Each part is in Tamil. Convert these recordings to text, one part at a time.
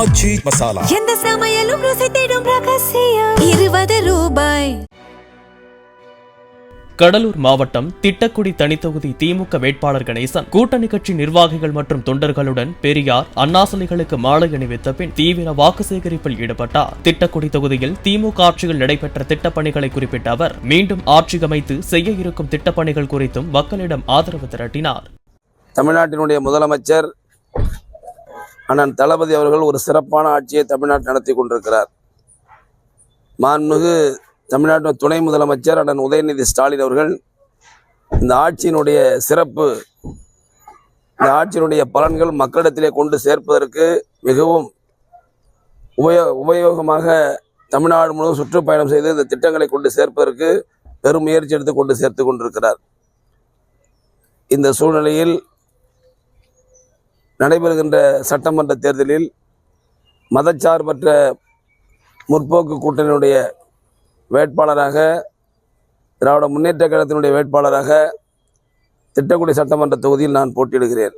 ஆச்சி மசாலா எந்த சமையலும் ருசி தேடும் ரகசியம் 20 ரூபாய். கடலூர் மாவட்டம் திட்டக்குடி தனித்தொகுதி திமுக வேட்பாளர் கணேசன் கூட்டணி கட்சி நிர்வாகிகள் மற்றும் தொண்டர்களுடன் பெரியார் அண்ணா சிலைகளுக்கு மாலை அணிவித்த பின் தீவிர வாக்கு சேகரிப்பில் ஈடுபட்டார். திட்டக்குடி தொகுதியில் திமுக ஆட்சியில் நடைபெற்ற திட்டப்பணிகளை குறிப்பிட்ட அவர் மீண்டும் ஆட்சி அமைத்து செய்ய இருக்கும் திட்டப்பணிகள் குறித்தும் மக்களிடம் ஆதரவு திரட்டினார். தமிழ்நாட்டினுடைய முதலமைச்சர் அண்ணன் தளபதி அவர்கள் ஒரு சிறப்பான ஆட்சியை தமிழ்நாட்டில் நடத்தி கொண்டிருக்கிறார். மாண்புமிகு தமிழ்நாட்டின் துணை முதலமைச்சர் அண்ணன் உதயநிதி ஸ்டாலின் அவர்கள் இந்த ஆட்சியினுடைய சிறப்பு, இந்த ஆட்சியினுடைய பலன்கள் மக்களிடத்திலே கொண்டு சேர்ப்பதற்கு மிகவும் உபயோகமாக தமிழ்நாடு முழுவதும் சுற்றுப்பயணம் செய்து இந்த திட்டங்களை கொண்டு சேர்ப்பதற்கு பெரும் முயற்சி எடுத்து கொண்டு சேர்த்து கொண்டிருக்கிறார். இந்த சூழ்நிலையில் நடைபெறுகின்ற சட்டமன்ற தேர்தலில் மதச்சார்பற்ற முற்போக்கு கூட்டணியினுடைய வேட்பாளராக, திராவிட முன்னேற்ற கழகத்தினுடைய வேட்பாளராக திட்டக்குடி சட்டமன்ற தொகுதியில் நான் போட்டியிடுகிறேன்.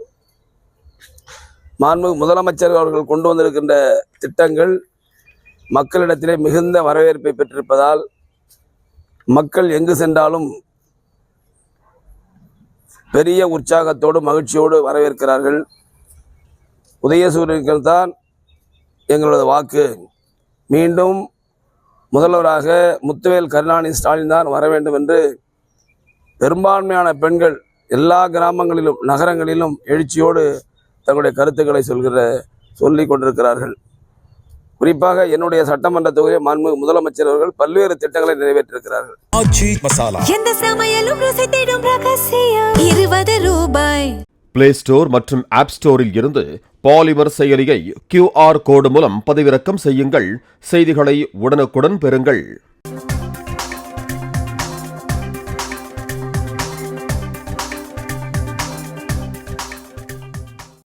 மாண்புமிகு முதலமைச்சர் அவர்கள் கொண்டு வந்திருக்கின்ற திட்டங்கள் மக்களிடத்திலே மிகுந்த வரவேற்பை பெற்றிருப்பதால் மக்கள் எங்கு சென்றாலும் பெரிய உற்சாகத்தோடு மகிழ்ச்சியோடு வரவேற்கிறார்கள். உதயசூரியனுக்கு தான் எங்களது வாக்கு. மீண்டும் முதல்வராக முத்துவேல் கருணாநிதி ஸ்டாலின் தான் வர வேண்டும் என்று பெரும்பான்மையான பெண்கள் எல்லா கிராமங்களிலும் நகரங்களிலும் எழுச்சியோடு தங்களுடைய கருத்துக்களை சொல்லிக் கொண்டிருக்கிறார்கள். குறிப்பாக என்னுடைய சட்டமன்ற தொகுதியை மாண்புமிகு முதலமைச்சர் அவர்கள் பல்வேறு திட்டங்களை நிறைவேற்றிருக்கிறார்கள். ஆச்சி மசாலா எந்த சமையலும் ருசி தேடும் ரகசியம் 20 ரூபாய். பிளே ஸ்டோர் மற்றும் ஆப் ஸ்டோரில் இருந்து பாலிமர் செயலியை QR கோடு மூலம் பதிவிறக்கம் செய்யுங்கள். செய்திகளை உடனுக்குடன் பெறுங்கள்.